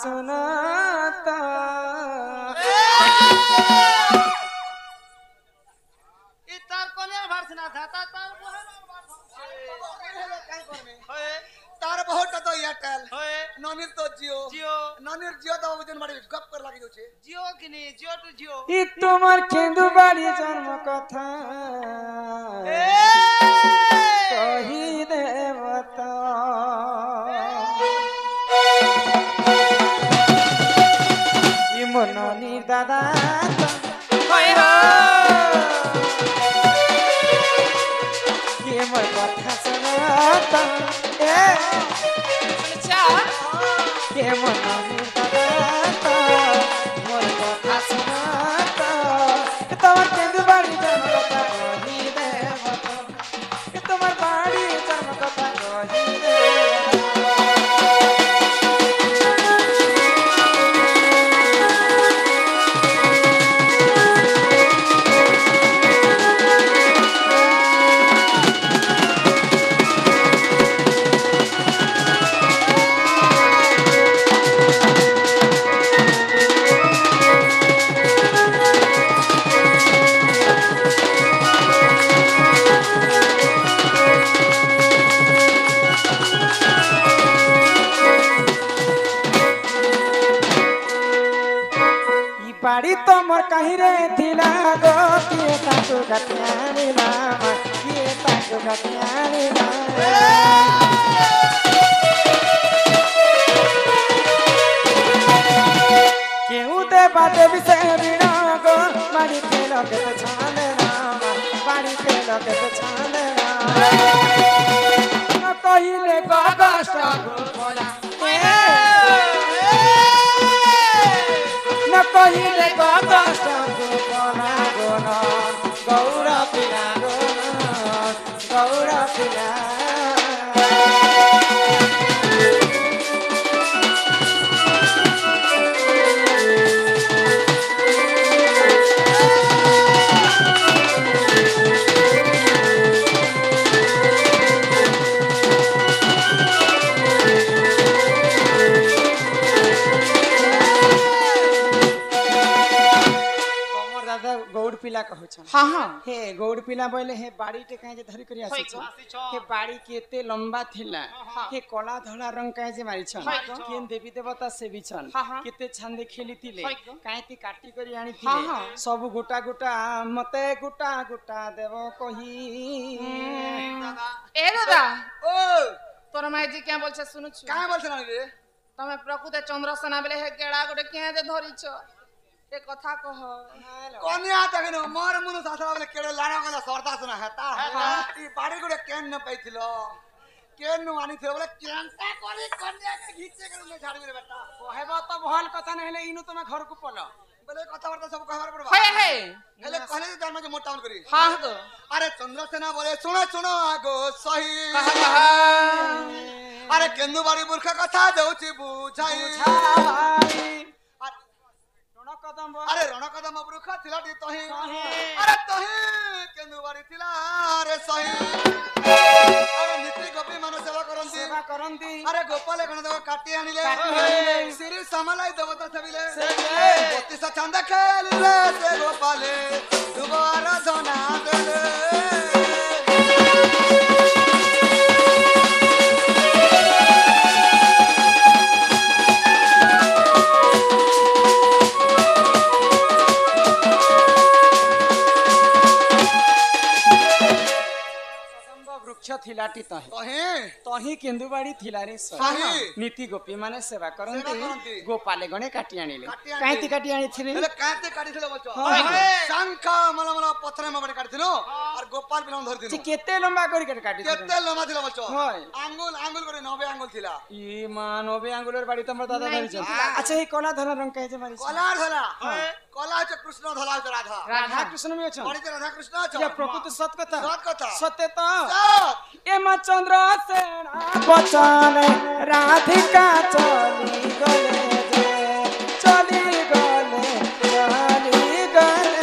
सुनाता तार कोने भरसना था तार तार बहुत तो एयरटेल होए ननिर तो जियो जियो ननिर जियो तो बुझन मारी गप कर लागि जाउछे जियो किनी जियो टू जियो इ तुम्हार केंदु बाड़ी जन्म कथा कही देवता इ मननी दादा होय हो ये मोर कथा सुनाता ए अच्छा ये मननी दादा मोर कथा सुनाता তোমার কেন্দু বাড়ি জন্ম কথা কহি দেবতা তোমার বাড়ি জন্ম কথা কহি बाड़ी तोमर कहीं रे थिला गो किए ताकू गतियानिला किए ताकू गतियानिला केहू दे बाते विषय बिना गो बाड़ी खेलो के तो छाने राम बाड़ी खेलो के तो छाने राम कहिले गो कष्ट बोला कहिले कष्ट गोना गोना गौर पिला गौर पिला गौड़ पिला कहू छन हां हां हे गौड़ पिला बोले हे बाड़ी टे काहे जे धरि करी आसी छ हे बाड़ी केते लंबा थिला हे कला धला रंग काहे जे मारी छन केन देवी देवता से भी छन केते छंदे खेली थिले काहे ती काटी करी आनी थिले सब गोटा गोटा मते गोटा गोटा देव कही ए दादा ओ तोर माई जी क्या बोलछ सुनु छु काहे बोलछन रे तमे प्रकृत चंद्रसेना बेले हे गेड़ा गोटे क्या जे धरि छ ए कथा कह कोनिया तगनो मोर मुनु सासरा बेले केड़े लाना गला सरदा सुना हेता ई बाड़ी गुडे केन न पाइथिलो केन नु आनी थिलो बोले केनता करी कोनिया के घिचे कर ले झाड़ी रे बेटा कहबो तो भल कथा न हेले इनु तमे घर को पलो बोले कथा वार्ता सब कहबार पड़बा हे हे हेले कहले जे धर्म के मोटाउन करी हां तो अरे चंद्रसेना बोले सुनो सुनो आगो सही कहा अरे केंदु बाड़ी मूर्ख कथा देउची बुझाई अरे रणकदम वृक्ष थिला टी तही अरे तही केंदु बाड़ी थिला रे सही अरे नीति गोपी मन सेवा करंती अरे गोपाल गण देव काटी आनिले श्री समलाई देवता छबिले बत्तीस चंद खेलिले से गोपाले दुबारा धना देले थिलाटी तही केंदुबाड़ी थिला रे नीति गोपी माने सेवा करंती गोपाले गणे काटी आनिले काईती काटी आनी थिले हेले काते काटी थिले बच्चो शंख मलमल पत्थर में बड़े काटी थिलो और गोपाल बिलम धर दिनो केते लंबा करी काटी केते लंबा थिला बच्चो आंगुल आंगुल करे 90 आंगुल थिला ई मा 90 आंगुलर बाड़ी तमर दादा धरि छ अच्छा ई कोला धला रंग काहे जे मारी कोला धला कोला छ कृष्ण धला छ राधा राधा कृष्ण में छ बड़ी राधा कृष्ण छ ये प्रकृति सत कथा सत्य तो सत ए मा चंद्रसेना बचन राधिका चली गले चली गले चली गले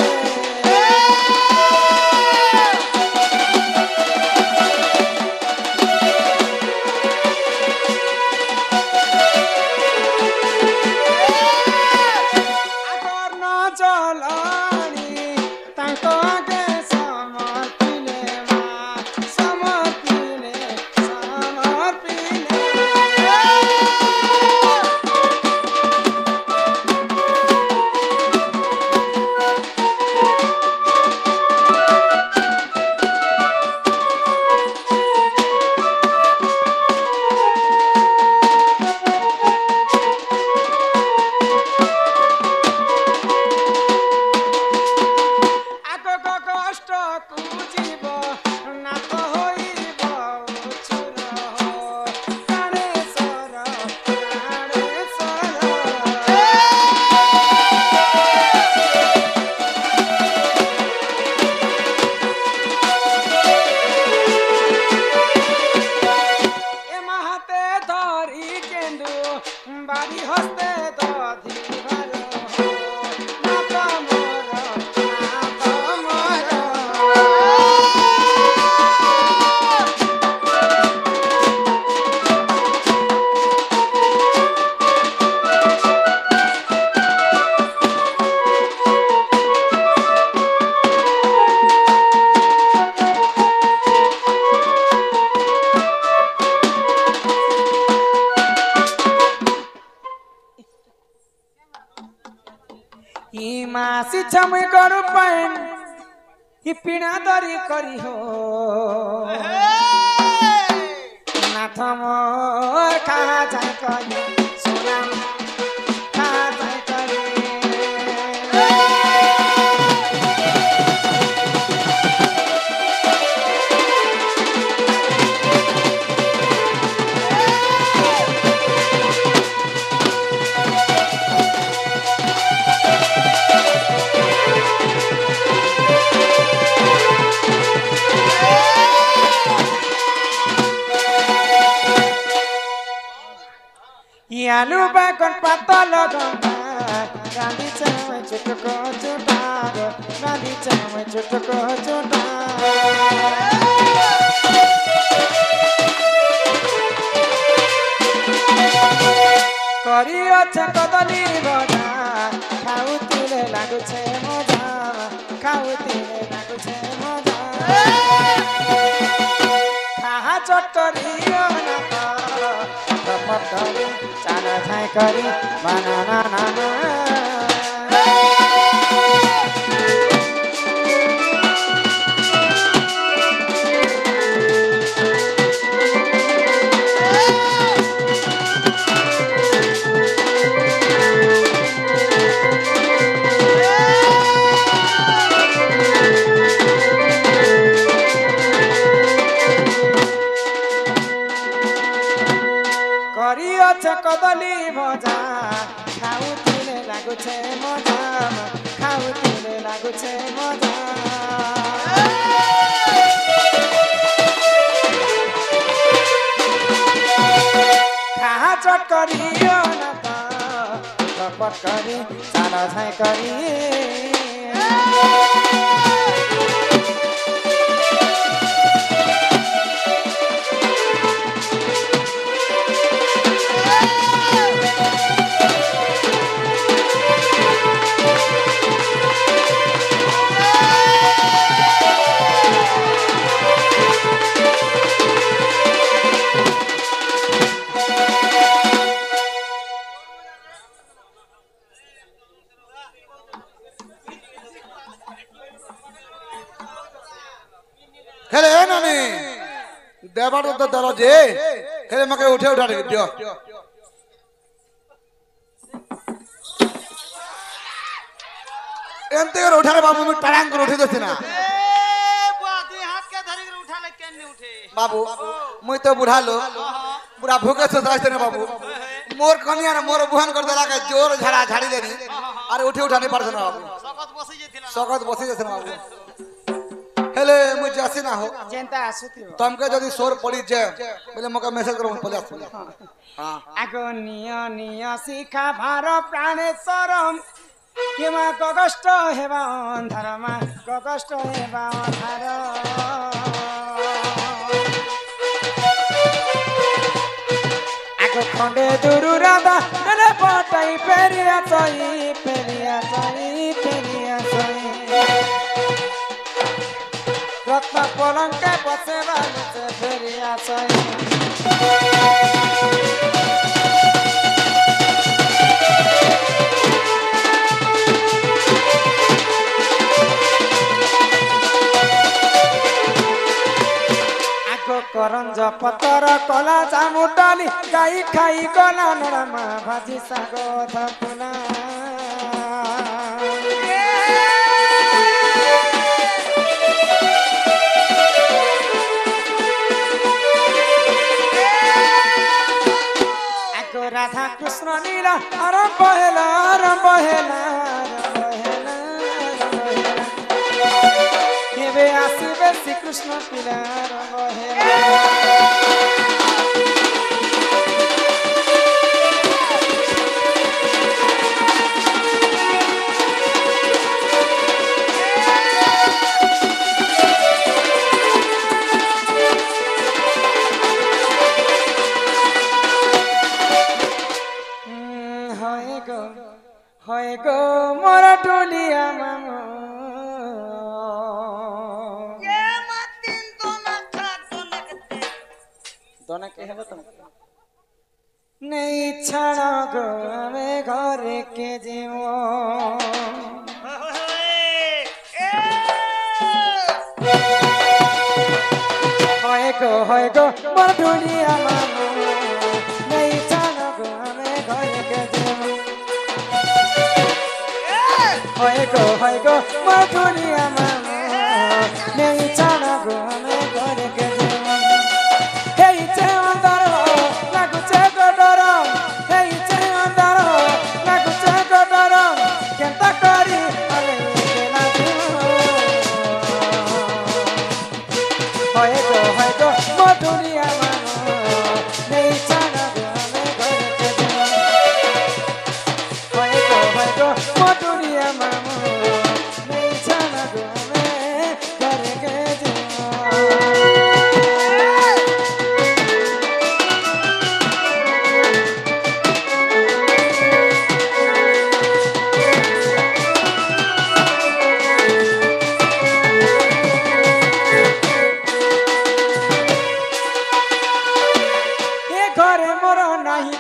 বাড়ি হস্তে দধিবার না তোমর না তোমর मासी छम गरु पैन ही पीड़ा दरी करी हो नाथ मोर कहाँ जाए करी सोना कहाँ जाए करी आलू बैगन पातल गांधी चावल चुटको चुटार गांधी चावल चुटको चुटार करी अच्छा कदली बजा खाउतिले लागुछे मजा खाउतिले लागुछे मजा खाहा चट करियो ना पटरी चाना छाई करी बनाना नाना कदली भजा खाउतिले लागुछे मजा खाउतिले लागुछे मजा खाहा चट करियो न त चपट करी चाना छाई करी हेले नानी देवार तो दरो जे हेले मके उठे उठा दियो एंते कर उठा रे बाबू मैं टड़ांग कर उठे दस ना ए बुआ दुई हाथ के धरी कर उठा ले केन नहीं उठे बाबू मैं तो बुढ़ा लो पूरा भूखे से रास्ते ने बाबू मोर कनिया ना मोर बुहान कर देला के जोर झाड़ा झाड़ी देनी अरे उठे उठा नहीं पारछ ना बाबू सकत बसी जेथिन बाबू हेले मुझे जासी ना हो जेंता आसुती हो तुमके जदी सोर पड़ी जे बोले मका मैसेज करो पले आसु हां आगो निया निया शिखा भार प्राणेश्वरम केमा कष्ट हेबा अंधारमा कष्ट हेबा अंधार आगो खंडे दुरु राधा ने पटाई पेरिया चई पेरिया चई पेरिया चई रत्न पलंके बसेबा से फेरिया चई करंज पतर कला जामुटाली गाई खाई गला नरमा भाजी साग धपुला आगो राधा कृष्ण नीला आरंभ हेला आरंभ हेला केवे आसीबे श्री कृष्ण पिला आरंभ हेला গো মোর টুলিয়া মামু দোনা কে হবে তো নেই ছাড়া গো আমি ঘরে কে জীব হয় গো মোর টুলিয়া মামু নেই ছাড়া গো আমি ঘরে কে জীব হয় গো মোর টুলিয়া মামু নেই ছাড়া গো আমি ঘরে কে জীব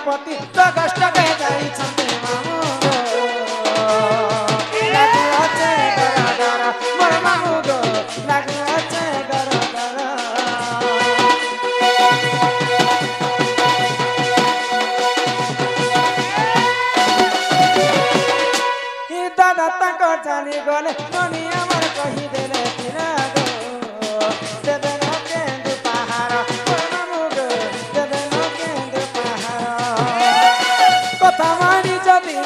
पति तो कष्ट के जाई छंते मामू गो लागु अचे गरा गरा मोर मामू गो लागु अचे गरा गरा ई दादा तक जानी गले मनी हमर कहि देले तिना गो देबे न केंदु पहाड़ मोर मामू गो देबे न केंदु पहाड़ कथा मानी जदी